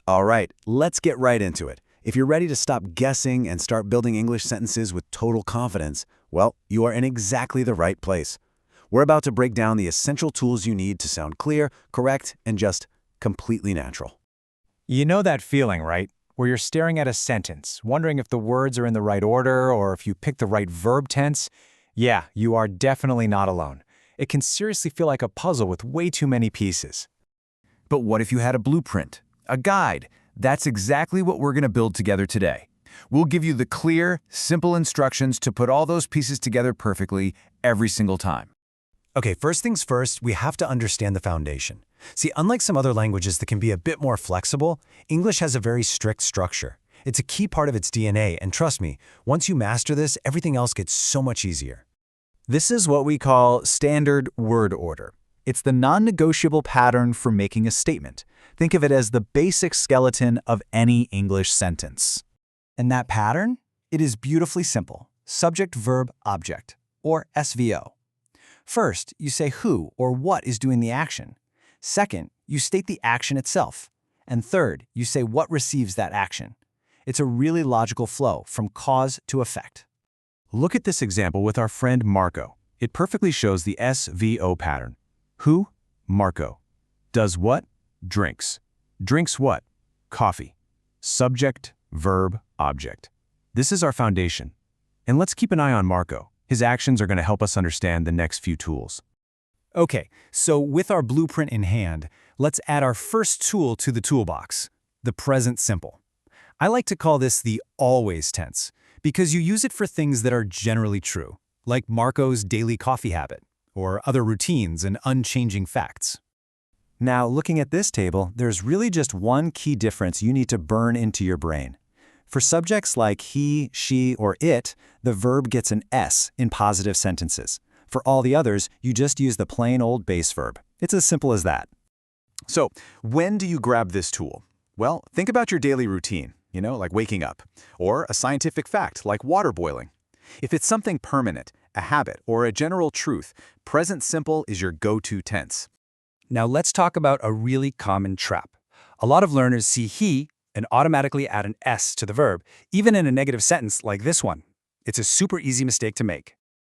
All right, let's get right into it. If you're ready to stop guessing and start building English sentences with total confidence, well, you are in exactly the right place. We're about to break down the essential tools you need to sound clear, correct, and just completely natural. You know that feeling, right? Where you're staring at a sentence, wondering if the words are in the right order or if you picked the right verb tense? Yeah, you are definitely not alone. It can seriously feel like a puzzle with way too many pieces. But what if you had a blueprint, a guide? That's exactly what we're going to build together today. We'll give you the clear, simple instructions to put all those pieces together perfectly every single time. Okay, first things first, we have to understand the foundation. See, unlike some other languages that can be a bit more flexible, English has a very strict structure. It's a key part of its DNA, and trust me, once you master this, everything else gets so much easier. This is what we call standard word order. It's the non-negotiable pattern for making a statement. Think of it as the basic skeleton of any English sentence. And that pattern? It is beautifully simple. Subject, verb, object, or SVO. First, you say who or what is doing the action. Second, you state the action itself. And third, you say what receives that action. It's a really logical flow from cause to effect. Look at this example with our friend Marco. It perfectly shows the SVO pattern. Who? Marco. Does what? Drinks. Drinks what? Coffee. Subject, verb, object. This is our foundation. And let's keep an eye on Marco. His actions are going to help us understand the next few tools. Okay, so with our blueprint in hand, let's add our first tool to the toolbox, the present simple. I like to call this the always tense, because you use it for things that are generally true, like Marco's daily coffee habit, or other routines and unchanging facts. Now, looking at this table, there's really just one key difference you need to burn into your brain. For subjects like he, she, or it, the verb gets an S in positive sentences. For all the others, you just use the plain old base verb. It's as simple as that. So, when do you grab this tool? Well, think about your daily routine, like waking up, or a scientific fact like water boiling. If it's something permanent, a habit, or a general truth, present simple is your go-to tense. Now let's talk about a really common trap. A lot of learners see he and automatically add an S to the verb, even in a negative sentence like this one. It's a super easy mistake to make.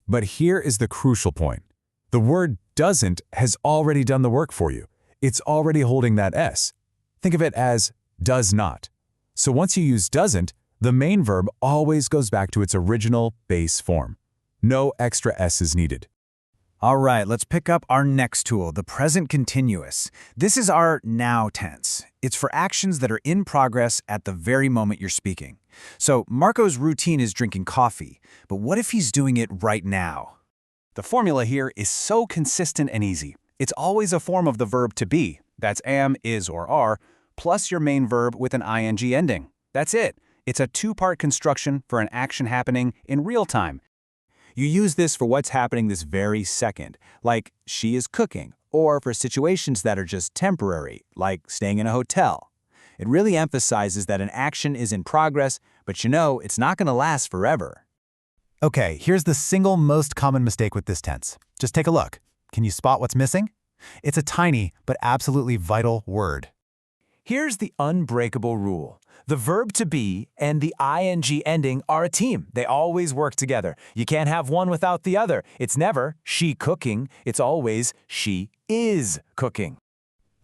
But here is the crucial point. The word doesn't has already done the work for you. It's already holding that S. Think of it as does not. So once you use doesn't, the main verb always goes back to its original base form. No extra S is needed. All right, let's pick up our next tool, the present continuous. This is our now tense. It's for actions that are in progress at the very moment you're speaking. So Marco's routine is drinking coffee, but what if he's doing it right now? The formula here is so consistent and easy. It's always a form of the verb to be, that's am, is, or are, plus your main verb with an ing ending. That's it. It's a two-part construction for an action happening in real time. You use this for what's happening this very second, like she is cooking, or for situations that are just temporary, like staying in a hotel. It really emphasizes that an action is in progress, but it's not going to last forever. Okay, here's the single most common mistake with this tense. Just take a look. Can you spot what's missing? It's a tiny but absolutely vital word. Here's the unbreakable rule. The verb to be and the ing ending are a team. They always work together. You can't have one without the other. It's never she cooking. It's always she is cooking.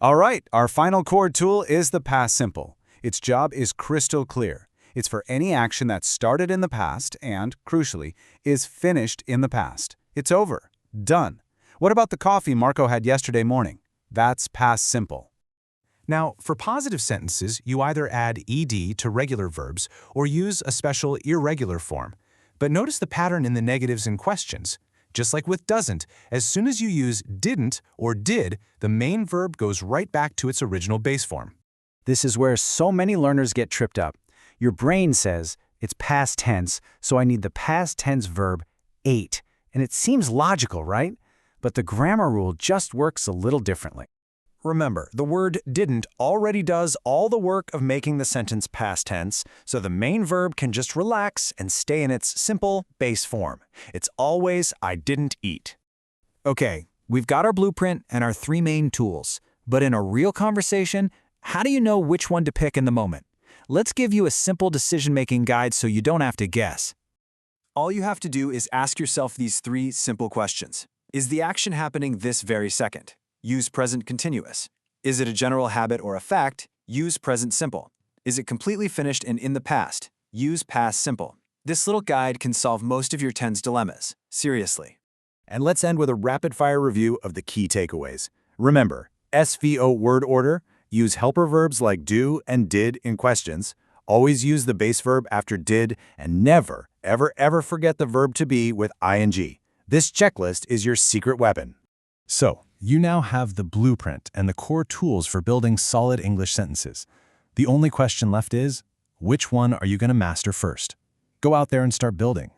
All right, our final chord tool is the past simple. Its job is crystal clear. It's for any action that started in the past and, crucially, is finished in the past. It's over. Done. What about the coffee Marco had yesterday morning? That's past simple. Now, for positive sentences, you either add ed to regular verbs or use a special irregular form. But notice the pattern in the negatives and questions. Just like with doesn't, as soon as you use didn't or did, the main verb goes right back to its original base form. This is where so many learners get tripped up. Your brain says, it's past tense, so I need the past tense verb ate. And it seems logical, right? But the grammar rule just works a little differently. Remember, the word didn't already does all the work of making the sentence past tense, so the main verb can just relax and stay in its simple base form. It's always I didn't eat. Okay, we've got our blueprint and our three main tools, but in a real conversation, How do you know which one to pick in the moment? Let's give you a simple decision-making guide so you don't have to guess. All you have to do is ask yourself these 3 simple questions. Is the action happening this very second? Use present continuous. Is it a general habit or a fact? Use present simple. Is it completely finished and in the past? Use past simple. This little guide can solve most of your TENS dilemmas. Seriously. And let's end with a rapid-fire review of the key takeaways. Remember, SVO word order, use helper verbs like do and did in questions, always use the base verb after did, and never, ever forget the verb to be with ing. This checklist is your secret weapon. So, you now have the blueprint and the core tools for building solid English sentences. The only question left is, which one are you going to master first? Go out there and start building.